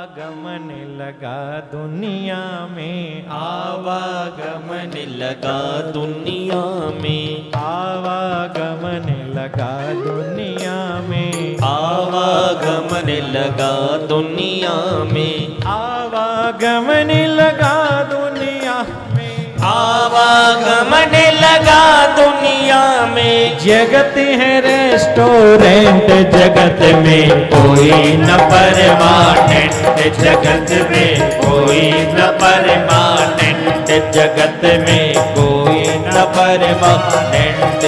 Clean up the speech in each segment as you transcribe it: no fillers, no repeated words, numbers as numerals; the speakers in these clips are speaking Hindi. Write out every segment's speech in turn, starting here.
आवागमन लगा दुनिया में, आवागमन लगा दुनिया में, आवागमन लगा दुनिया में, आवागमन लगा दुनिया में, आवागमन लगा दुनिया में, आवागमन लगा दुनिया में। जगत है रेस्टोरेंट, जगत में कोई न परमानेंट, जगत में कोई न परमानेंट, जगत में कोई न परमानेंट।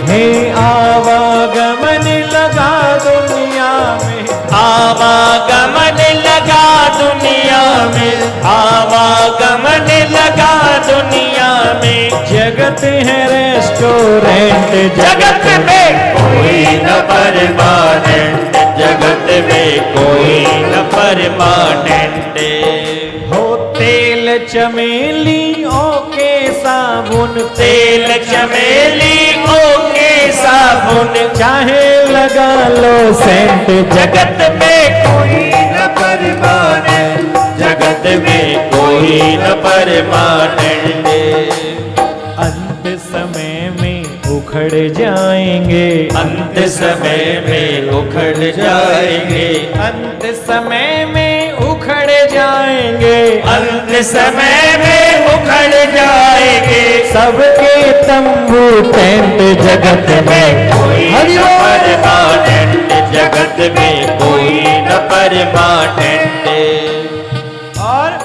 है आवागमन लगा दुनिया में, आवागमन लगा दुनिया में, आवागमन लगा दुनिया में। जगत है रेस्टोरेंट, जगत में कोई न परमानेंट, जगत में कोई न परमानेंट। हो तेल चमेली ओके साबुन, तेल चमेली ओके साबुन, चाहे लगा लो सेंट, जगत में कोई न परमानेंट, जगत में कोई न परमानेंट। अंत समय में उखड़ जाएंगे, अंत समय में उखड़ जाएंगे, अंत समय में उखड़ जाएंगे, अंत समय में उखड़ जाएंगे। सबके तंबू टेंट, जगत में कोई न परमानेंट, जगत में कोई न परमानेंट। और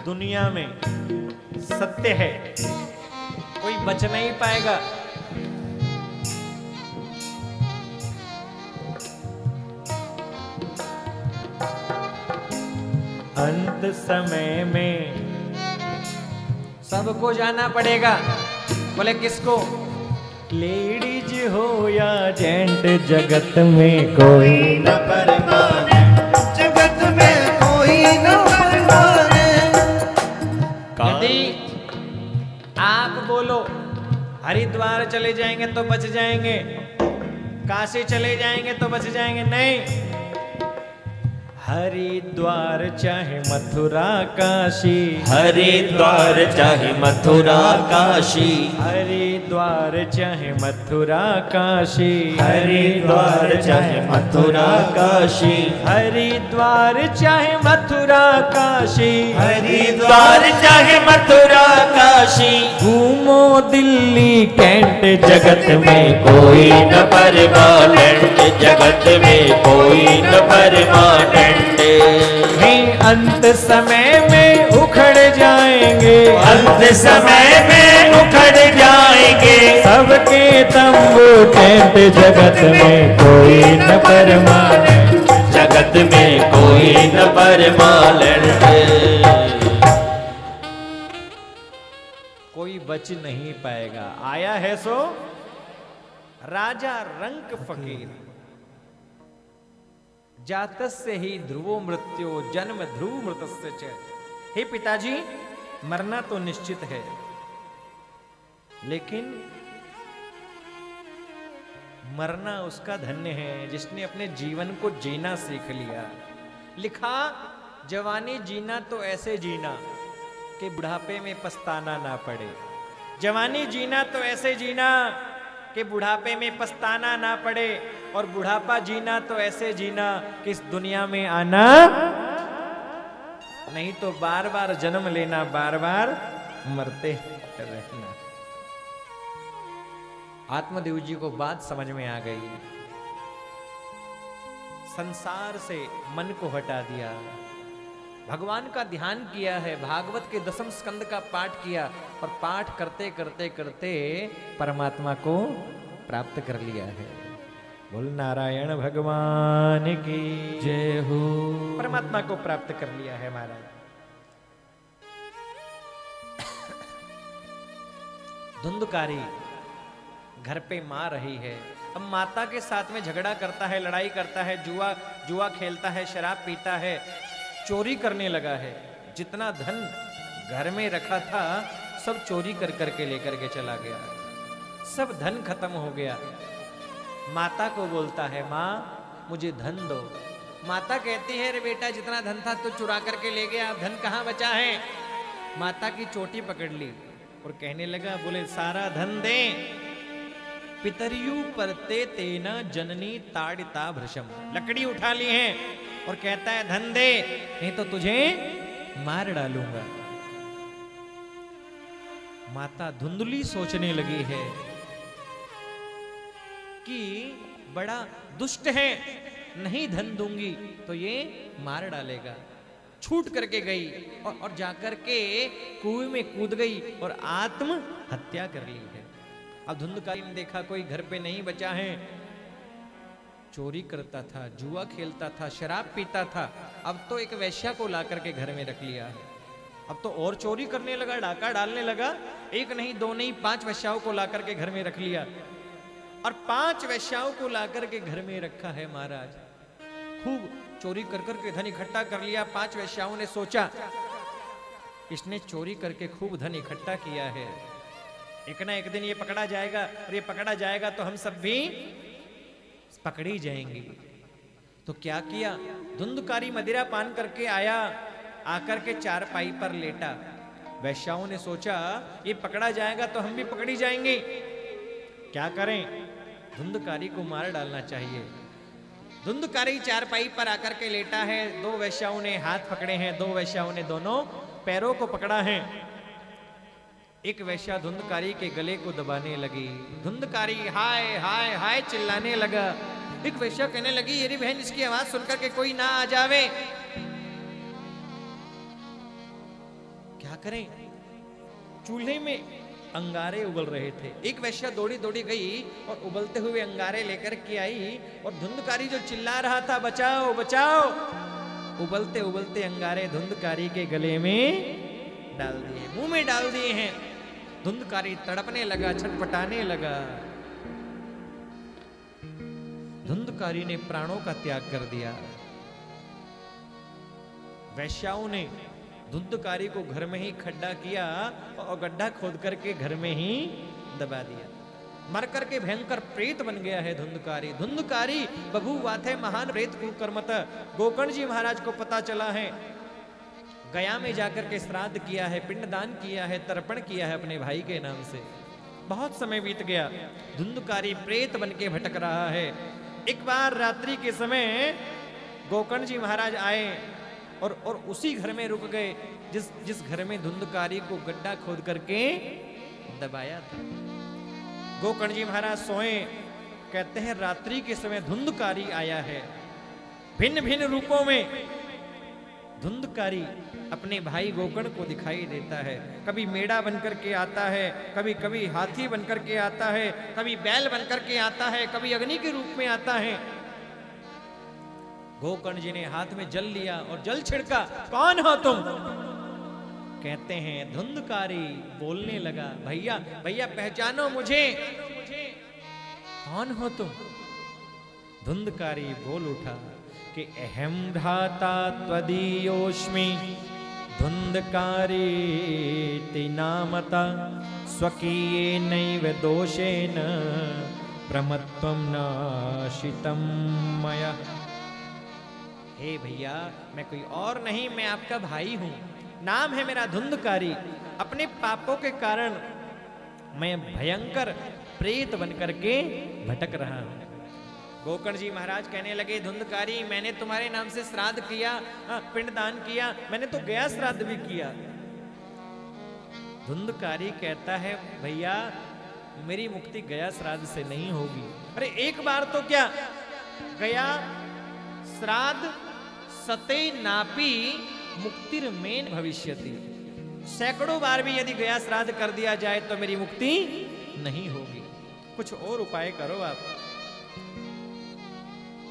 दुनिया में सत्य है, कोई बच नहीं पाएगा। अंत समय में सबको जाना पड़ेगा। बोले किसको? लेडीज हो या जेंट, जगत में कोई न परमानेंट, जगत में कोई न परमानेंट। यदि आप बोलो हरिद्वार चले जाएंगे तो बच जाएंगे, काशी चले जाएंगे तो बच जाएंगे, नहीं। हरिद्वार चाहे मथुरा काशी, हरिद्वार चाहे मथुरा काशी, हरिद्वार चाहे मथुरा काशी, हरिद्वार चाहे मथुरा काशी, हरिद्वार चाहे मथुरा काशी, हरिद्वार चाहे मथुरा काशी। घूमो दिल्ली कैंट, जगत में कोई न परमानेंट, जगत में कोई न परमानेंट। अंत समय में उखड़ जाएंगे, अंत समय में उखड़ जाएंगे। सबके तंबू टेंट, जगत में कोई न परमानेंट, जगत में कोई न परमानेंट। कोई बच नहीं पाएगा। आया है सो राजा रंक फकीर, जातस्य ही ध्रुवो मृत्यो जन्म ध्रुव मृतस्य च। हे पिताजी, मरना तो निश्चित है, लेकिन मरना उसका धन्य है जिसने अपने जीवन को जीना सीख लिया। लिखा, जवानी जीना तो ऐसे जीना कि बुढ़ापे में पछताना ना पड़े। जवानी जीना तो ऐसे जीना कि बुढ़ापे में पछताना ना पड़े, और बुढ़ापा जीना तो ऐसे जीना कि इस दुनिया में आना नहीं तो बार बार जन्म लेना, बार बार मरते रहना। आत्मदेव जी को बात समझ में आ गई। संसार से मन को हटा दिया, भगवान का ध्यान किया है, भागवत के 10वें स्कंद का पाठ किया, और पाठ करते करते करते परमात्मा को प्राप्त कर लिया है। बोल नारायण भगवान की जय हो। परमात्मा को प्राप्त कर लिया है महाराज। धुंधकारी घर पे माँ रही है, अब माता के साथ में झगड़ा करता है, लड़ाई करता है, जुआ खेलता है, शराब पीता है, चोरी करने लगा है। जितना धन घर में रखा था सब चोरी कर करके लेकर के चला गया, सब धन खत्म हो गया। माता को बोलता है, माँ मुझे धन दो। माता कहती है, अरे बेटा जितना धन था तो चुरा करके ले गया, अब धन कहाँ बचा है। माता की चोटी पकड़ ली और कहने लगा, बोले सारा धन दे। पितरियु परते तेना जननी ताड़िता भृशम, लकड़ी उठा ली है और कहता है धन दे, नहीं तो तुझे मार डालूंगा। माता धुंधली सोचने लगी है कि बड़ा दुष्ट है, नहीं धन दूंगी तो ये मार डालेगा। छूट करके गई और जाकर के कुएं में कूद गई और आत्महत्या कर ली है। अब धुंधकारी ने देखा कोई घर पे नहीं बचा है, चोरी करता था, जुआ खेलता था, शराब पीता था, अब तो एक वैश्या को ला करके घर में रख लिया है। अब तो और चोरी करने लगा, डाका डालने लगा। एक नहीं, दो नहीं, 5 वैश्याओं को ला करके घर में रख लिया और 5 वैश्याओं को ला करके घर में रखा है महाराज। खूब चोरी कर करके धन इकट्ठा कर लिया। 5 वैश्याओं ने सोचा इसने चोरी करके खूब धन इकट्ठा किया है, एक ना एक दिन ये पकड़ा जाएगा, और ये पकड़ा जाएगा तो हम सब भी पकड़ी जाएंगे। तो क्या किया, धुंधकारी मदिरा पान करके आया, आकर के चारपाई पर लेटा। वैश्याओं ने सोचा ये पकड़ा जाएगा तो हम भी पकड़ी जाएंगे, क्या करें, धुंधकारी को मार डालना चाहिए। धुंधकारी चारपाई पर आकर के लेटा है, 2 वैश्याओं ने हाथ पकड़े हैं, 2 वैश्याओं ने दोनों पैरों को पकड़ा है। एक वैश्या धुंधकारी के गले को दबाने लगी। धुंधकारी हाय हाय हाय चिल्लाने लगा। एक वैश्या कहने लगी, अरे बहन इसकी आवाज सुनकर के कोई ना आ जावे, क्या करें। चूल्हे में अंगारे उबल रहे थे। एक वैश्या दौड़ी दौड़ी गई और उबलते हुए अंगारे लेकर के आई और धुंधकारी जो चिल्ला रहा था बचाओ बचाओ, उबलते उबलते अंगारे धुंधकारी के गले में डाल दिए, मुंह में डाल दिए हैं। धुंधकारी तड़पने लगा, छटपटाने लगा। धुंधकारी ने प्राणों का त्याग कर दिया। वैश्याओं ने धुंधकारी को घर में ही खड्डा किया और गड्ढा खोद करके घर में ही दबा दिया। मर करके भयंकर प्रेत बन गया है धुंधकारी। धुंधकारी बभूवा थे महान प्रेत कुकर्मत। गोकर्ण जी महाराज को पता चला है, गया में जाकर के श्राद्ध किया है, पिंडदान किया है, तर्पण किया है अपने भाई के नाम से। बहुत समय बीत गया, धुंधकारी प्रेत बन के भटक रहा है। एक बार रात्रि के समय गोकर्ण जी महाराज आए और उसी घर में रुक गए जिस घर में धुंधकारी को गड्ढा खोद करके दबाया था। गोकर्ण जी महाराज सोए, कहते हैं रात्रि के समय धुंधकारी आया है। भिन्न भिन्न रूपों में धुंधकारी अपने भाई गोकर्ण को दिखाई देता है। कभी मेढ़ा बनकर के आता है, कभी कभी हाथी बनकर के आता है, कभी बैल बनकर के आता है, कभी अग्नि के रूप में आता है। गोकर्ण जी ने हाथ में जल लिया और जल छिड़का, कौन हो तुम? कहते हैं धुंधकारी। बोलने लगा, भैया भैया पहचानो मुझे, कौन हो तुम? धुंधकारी बोल उठा कि अहम भ्राता त्वदीयोस्मि धुंधकारी नामता स्वकीये नैव दोषेन प्रमत्वं नाशितं मया। हे भैया, मैं कोई और नहीं, मैं आपका भाई हूं, नाम है मेरा धुंधकारी। अपने पापों के कारण मैं भयंकर प्रेत बनकर के भटक रहा हूं। गोकर्ण जी महाराज कहने लगे, धुंधकारी मैंने तुम्हारे नाम से श्राद्ध किया, पिंडदान किया, मैंने तो गया श्राद्ध भी किया। धुंधकारी कहता है, भैया मेरी मुक्ति गया श्राद्ध से नहीं होगी। अरे एक बार तो क्या, गया श्राद्ध सते नापी मुक्तिर्मेन भविष्यति। सैकड़ों बार भी यदि गया श्राद्ध कर दिया जाए तो मेरी मुक्ति नहीं होगी, कुछ और उपाय करो आप।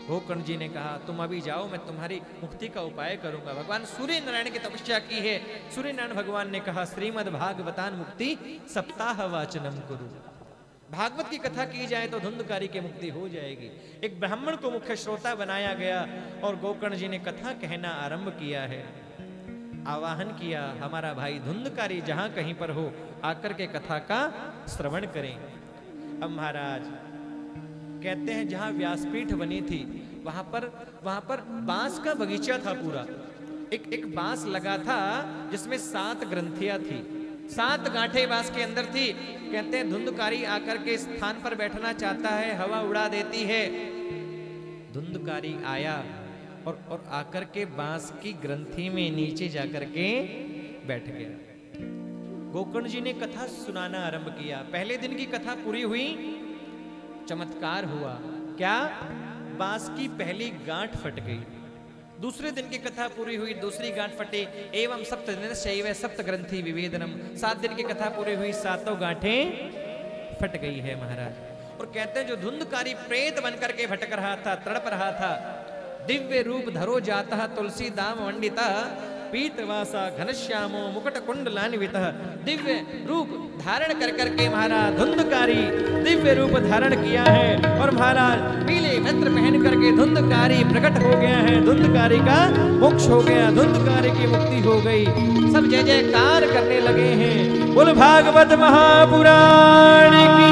गोकर्ण जी ने कहा, तुम अभी जाओ, मैं तुम्हारी मुक्ति का उपाय करूंगा। भगवान सूर्य नारायण की तपस्या की है। सूर्य नारायण भगवान ने कहा, श्रीमद् भागवतान मुक्ति सप्ताह वाचनम कुरु। भागवत की कथा की जाए तो धुंधकारी की मुक्ति हो जाएगी। एक ब्राह्मण को मुख्य श्रोता बनाया गया और गोकर्ण जी ने कथा कहना आरंभ किया है। आवाहन किया, हमारा भाई धुंधकारी जहां कहीं पर हो आकर के कथा का श्रवण करें। अब महाराज कहते हैं जहां व्यासपीठ बनी थी वहां पर बांस का बगीचा था पूरा। एक बांस लगा था जिसमें 7 ग्रंथियां थी, 7 गांठें बांस के अंदर थी। कहते हैं धुंधकारी आकर के स्थान पर बैठना चाहता है, हवा उड़ा देती है। धुंधकारी आया और आकर के बांस की ग्रंथि में नीचे जाकर के बैठ गया। गोकर्ण जी ने कथा सुनाना आरंभ किया। पहले दिन की कथा पूरी हुई, चमत्कार हुआ। क्या? बांस की पहली गांठ फट गई। दूसरे दिन की कथा पूरी हुई, दूसरी गांठ फटी। एवं सप्त दिन शैव सप्त ग्रंथि विवेदनम। 7 दिन की कथा पूरी हुई, 7 गांठें फट गई है महाराज। और कहते हैं जो धुंधकारी प्रेत बनकर के भटक रहा था, तड़प रहा था, दिव्य रूप धरो जाता तुलसी दाम मंडिता पीतवासा घनश्यामो मुकुट कुंडलान्वित। दिव्य रूप धारण कर करके महाराज धुंधकारी दिव्य रूप धारण किया है और महाराज पीले वस्त्र पहन करके धुंधकारी प्रकट हो गया है। धुंधकारी का मोक्ष हो गया, धुंधकारी की मुक्ति हो गई। सब जय जयकार करने लगे हैं। बोल भागवत महापुराण की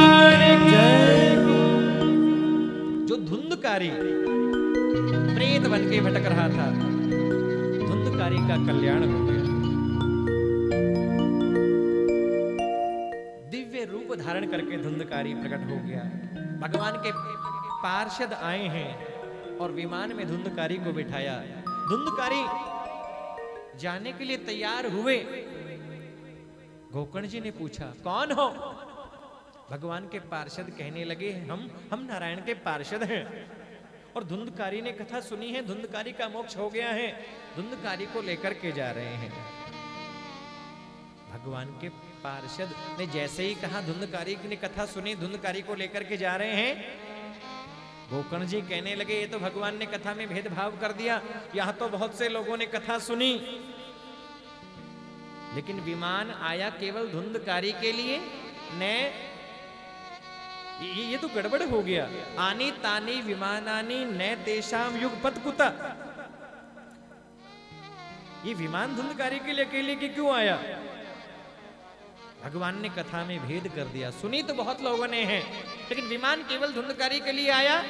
जय। जो धुंधकारी प्रेत बन के भटक रहा था, धुंधकारी का कल्याण हो गया। दिव्य रूप धारण करके धुंधकारी प्रकट हो गया। भगवान के पार्षद आए हैं और विमान में धुंधकारी को बिठाया। धुंधकारी जाने के लिए तैयार हुए। गोकर्ण जी ने पूछा, कौन हो? भगवान के पार्षद कहने लगे, हम नारायण के पार्षद हैं। और धुंधकारी ने कथा सुनी है, धुंधकारी का मोक्ष हो गया है, धुंधकारी को लेकर के जा रहे हैं। भगवान के पार्षद ने जैसे ही कहा, धुंधकारी ने कथा सुनी, धुंधकारी को लेकर के जा रहे हैं। गोकर्ण जी कहने लगे, ये तो भगवान ने कथा में भेदभाव कर दिया। यहां तो बहुत से लोगों ने कथा सुनी, लेकिन विमान आया केवल धुंधकारी के लिए। ने ये तो गड़बड़ हो गया। आनी तानी विमानानी न तेषाम युगपत कुता। ये विमान धुंधकारी के लिए अकेले के क्यों आया? भगवान ने कथा में भेद कर दिया। सुनी तो बहुत लोगों ने है, लेकिन विमान केवल धुंधकारी के लिए आया।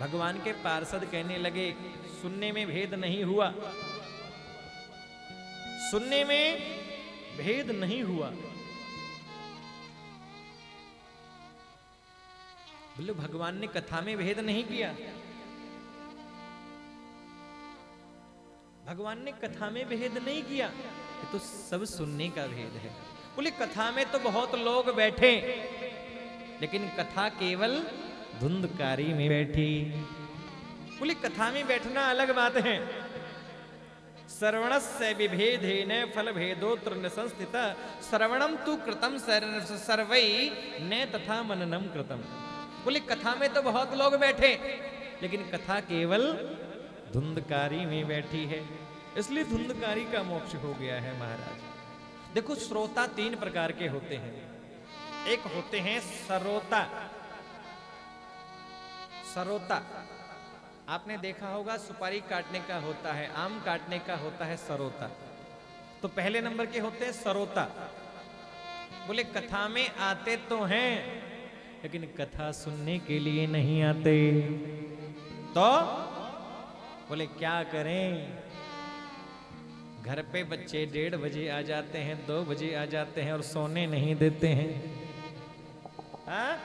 भगवान के पार्षद कहने लगे, सुनने में भेद नहीं हुआ, सुनने में भेद नहीं हुआ। बोले भगवान ने कथा में भेद नहीं किया। भगवान ने कथा में भेद नहीं किया, ये तो सब सुनने का भेद है। बोले कथा में तो बहुत लोग बैठे, लेकिन कथा केवल धुंधकारी में बैठी। बोले कथा में बैठना अलग बात है। श्रवणस्य विभेदेन फल भेदोत्र न संस्थित। श्रवणम तु कृतम सर्वै न तथा मननम कृतम। बोले कथा में तो बहुत लोग बैठे, लेकिन कथा केवल धुंधकारी में बैठी है, इसलिए धुंधकारी का मोक्ष हो गया है महाराज। देखो, श्रोता 3 प्रकार के होते हैं। एक होते हैं सरोता। सरोता आपने देखा होगा, सुपारी काटने का होता है, आम काटने का होता है सरोता। तो पहले नंबर के होते हैं सरोता। बोले कथा में आते तो हैं, लेकिन कथा सुनने के लिए नहीं आते। तो बोले क्या करें? घर पे बच्चे 1:30 बजे आ जाते हैं, 2 बजे आ जाते हैं और सोने नहीं देते हैं। हाँ?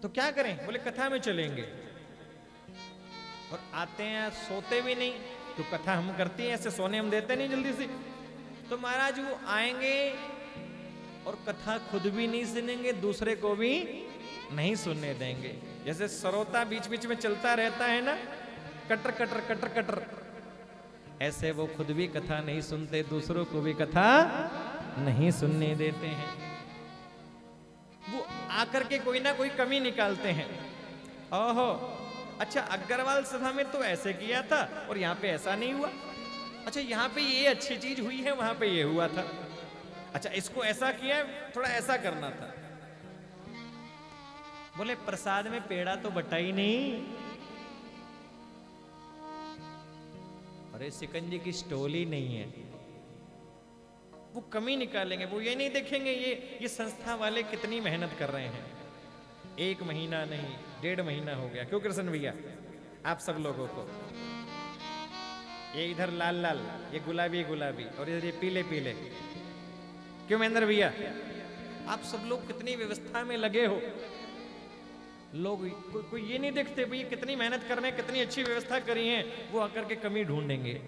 तो क्या करें? बोले कथा में चलेंगे। और आते हैं, सोते भी नहीं। तो कथा हम करती हैं, ऐसे सोने हम देते नहीं जल्दी से। तो महाराज वो आएंगे और कथा खुद भी नहीं सुनेंगे, दूसरे को भी नहीं सुनने देंगे। जैसे सरोता बीच बीच में चलता रहता है ना, कटर कटर कटर कटर, ऐसे वो खुद भी कथा नहीं सुनते, दूसरों को भी कथा नहीं सुनने देते हैं। वो आकर के कोई ना कोई कमी निकालते हैं। ओहो, अच्छा अग्रवाल सभा में तो ऐसे किया था और यहाँ पे ऐसा नहीं हुआ। अच्छा यहाँ पे ये अच्छी चीज हुई है, वहां पे ये हुआ था। अच्छा इसको ऐसा किया, थोड़ा ऐसा करना था। बोले प्रसाद में पेड़ा तो बटा ही नहीं। अरे सिकंजी की स्टोल ही नहीं है। वो कमी निकालेंगे, वो ये नहीं देखेंगे ये संस्था वाले कितनी मेहनत कर रहे हैं। 1 महीना नहीं 1.5 महीना हो गया। क्यों कृष्ण भैया आप सब लोगों को? ये इधर लाल लाल, ये गुलाबी गुलाबी, और इधर ये पीले पीले। क्यों महेंद्र भैया आप सब लोग कितनी व्यवस्था में लगे हो? लोग कोई ये नहीं देखते भाई कितनी मेहनत कर रहे हैं, कितनी अच्छी व्यवस्था करी है, वो आकर के कमी ढूंढेंगे।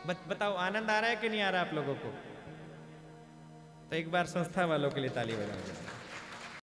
बताओ आनंद आ रहा है कि नहीं आ रहा आप लोगों को? तो एक बार संस्था वालों के लिए ताली बजाओ।